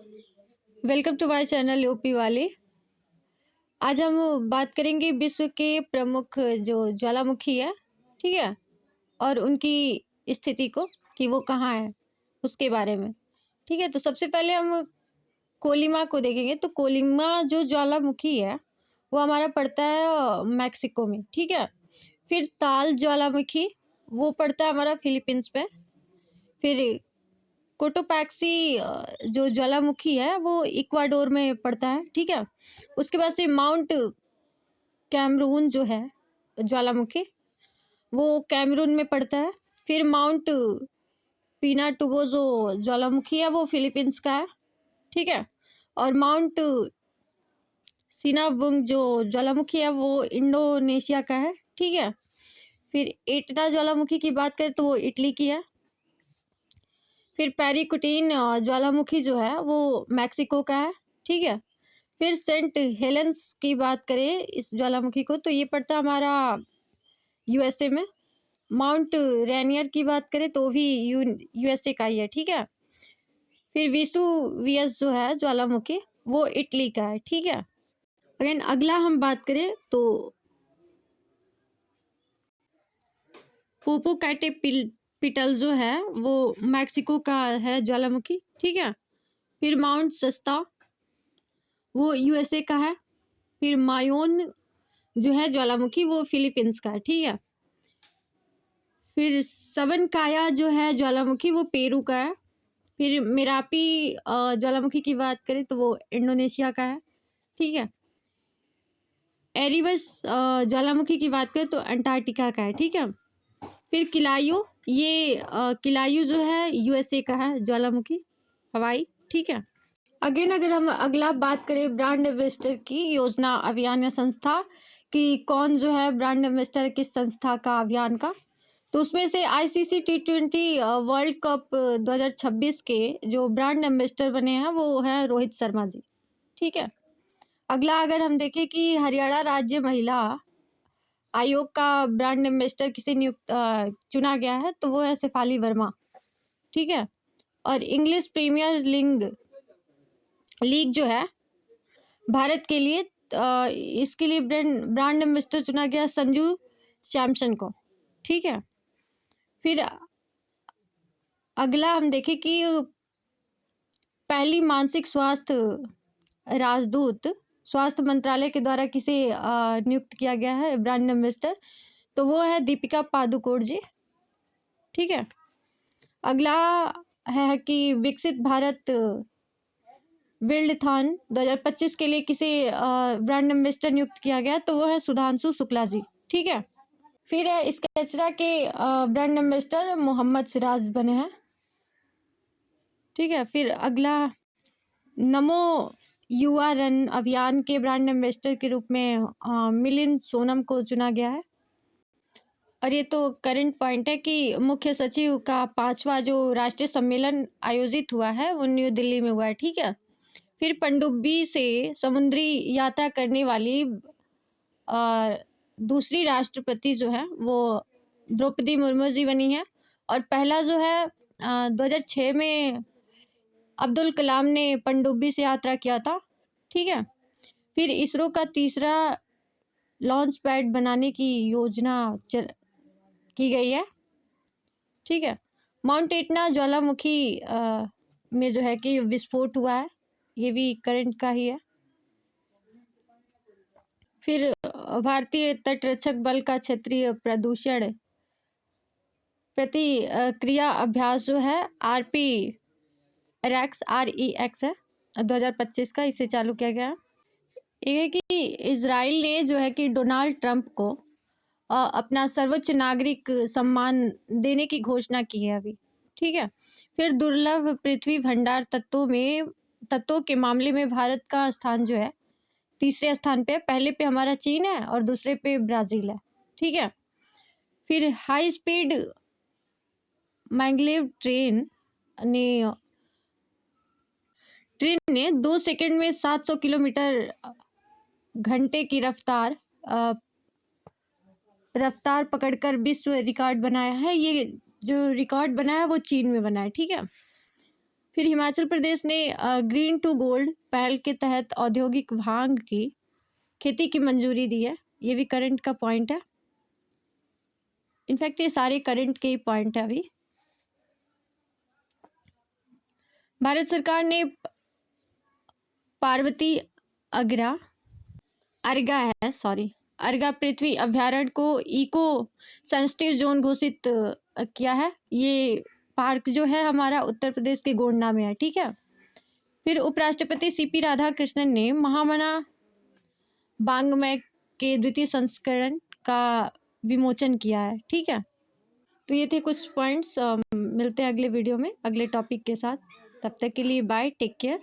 Welcome to my channel UP वाली। आज हम बात करेंगे विश्व के प्रमुख जो ज्वालामुखी है, ठीक है, और उनकी स्थिति को कि वो कहाँ है उसके बारे में। ठीक है, तो सबसे पहले हम कोलिमा को देखेंगे। तो कोलिमा जो ज्वालामुखी है वो हमारा पड़ता है मैक्सिको में, ठीक है। फिर ताल ज्वालामुखी वो पड़ता है हमारा फिलीपींस में। फिर कोटोपैक्सी जो ज्वालामुखी है वो इक्वाडोर में पड़ता है, ठीक है। उसके बाद से माउंट कैमरून जो है ज्वालामुखी वो कैमरून में पड़ता है। फिर माउंट पिनाटुबो जो ज्वालामुखी है वो फिलीपींस का है, ठीक है। और माउंट सिनाबुंग जो ज्वालामुखी है वो इंडोनेशिया का है, ठीक है। फिर एटना ज्वालामुखी की बात करें तो वो इटली की है। फिर पेरिकुटीन ज्वालामुखी जो है वो मैक्सिको का है, ठीक है। फिर सेंट हेलेंस की बात करें इस ज्वालामुखी को तो ये पड़ता है हमारा यूएसए में। माउंट रेनियर की बात करें तो भी यूएसए का ही है, ठीक है। फिर विसुवियस जो है ज्वालामुखी वो इटली का है, ठीक है। अगेन अगला हम बात करें तो पोपोकैटेपिटल जो है वो मैक्सिको का है ज्वालामुखी, ठीक है। फिर माउंट सस्ता वो यूएसए का है। फिर मायोन जो है ज्वालामुखी वो फिलीपींस का है, ठीक है। फिर सबनकाया जो है ज्वालामुखी वो पेरू का है। फिर मेरापी ज्वालामुखी की बात करें तो वो इंडोनेशिया का है, ठीक है। एरिबस ज्वालामुखी की बात करें तो अंटार्कटिका का है, ठीक है। फिर किलायू ये किलायू जो है यूएसए का है ज्वालामुखी, हवाई, ठीक है। अगेन अगर हम अगला बात करें ब्रांड एम्बेसडर की योजना अभियान या संस्था कि कौन जो है ब्रांड एम्बेसडर किस संस्था का अभियान का, तो उसमें से आईसीसी T20 वर्ल्ड कप 2026 के जो ब्रांड एम्बेसडर बने हैं वो हैं रोहित शर्मा जी, ठीक है। अगला अगर हम देखें कि हरियाणा राज्य महिला आयोग का ब्रांड एम्बेसडर किसे चुना गया है तो वो है शेफाली वर्मा, ठीक है। और इंग्लिश प्रीमियर लीग जो है भारत के लिए इसके लिए ब्रांड एम्बेसडर चुना गया संजू सैमसन को, ठीक है। फिर अगला हम देखें कि पहली मानसिक स्वास्थ्य राजदूत स्वास्थ्य मंत्रालय के द्वारा किसे नियुक्त किया गया है ब्रांड एम्बेसडर, तो वो है दीपिका पादुकोण जी, ठीक है। अगला है कि विकसित भारत विल्डथॉन 2025 के लिए किसे ब्रांड एम्बेसडर नियुक्त किया गया, तो वो है सुधांशु शुक्ला जी, ठीक है। फिर है स्केचरा के ब्रांड एम्बेसडर मोहम्मद सिराज बने हैं, ठीक है। फिर अगला नमो युवा रन अभियान के ब्रांड एम्बेसडर के रूप में मिलिंद सोनम को चुना गया है। और ये तो करंट पॉइंट है कि मुख्य सचिव का 5वां जो राष्ट्रीय सम्मेलन आयोजित हुआ है वो न्यू दिल्ली में हुआ है, ठीक है। फिर पनडुब्बी से समुद्री यात्रा करने वाली दूसरी राष्ट्रपति जो है वो द्रौपदी मुर्मू जी बनी है। और पहला जो है 2006 में अब्दुल कलाम ने पनडुब्बी से यात्रा किया था, ठीक है। फिर इसरो का तीसरा लॉन्च पैड बनाने की योजना की गई है, ठीक है। माउंट एटना ज्वालामुखी में जो है कि विस्फोट हुआ है, ये भी करंट का ही है। फिर भारतीय तटरक्षक बल का क्षेत्रीय प्रदूषण प्रतिक्रिया अभ्यास जो है REX है 2025 का, इसे चालू किया गया है। एक है कि इजराइल ने जो है कि डोनाल्ड ट्रंप को अपना सर्वोच्च नागरिक सम्मान देने की घोषणा की है अभी, ठीक है। फिर दुर्लभ पृथ्वी भंडार तत्वों के मामले में भारत का स्थान जो है तीसरे स्थान पे, पहले पे हमारा चीन है और दूसरे पे ब्राज़ील है, ठीक है। फिर हाई स्पीड मैग्लेव ट्रेन ने 2 सेकंड में 700 किलोमीटर घंटे की रफ्तार पकड़कर विश्व रिकॉर्ड बनाया है। ये जो रिकॉर्ड बना है वो चीन में बना है, ठीक है। फिर हिमाचल प्रदेश ने ग्रीन टू गोल्ड पहल के तहत औद्योगिक भांग की खेती की मंजूरी दी है। ये भी करंट का पॉइंट है। इनफैक्ट ये सारे करंट के ही पॉइंट है अभी। भारत सरकार ने पार्वती अर्गा पृथ्वी अभ्यारण्य को इको सेंसिटिव जोन घोषित किया है। ये पार्क जो है हमारा उत्तर प्रदेश के गोंडा में है, ठीक है। फिर उपराष्ट्रपति सीपी राधाकृष्णन ने महामना बांग्मय के द्वितीय संस्करण का विमोचन किया है, ठीक है। तो ये थे कुछ पॉइंट्स। मिलते हैं अगले वीडियो में अगले टॉपिक के साथ। तब तक के लिए बाय, टेक केयर।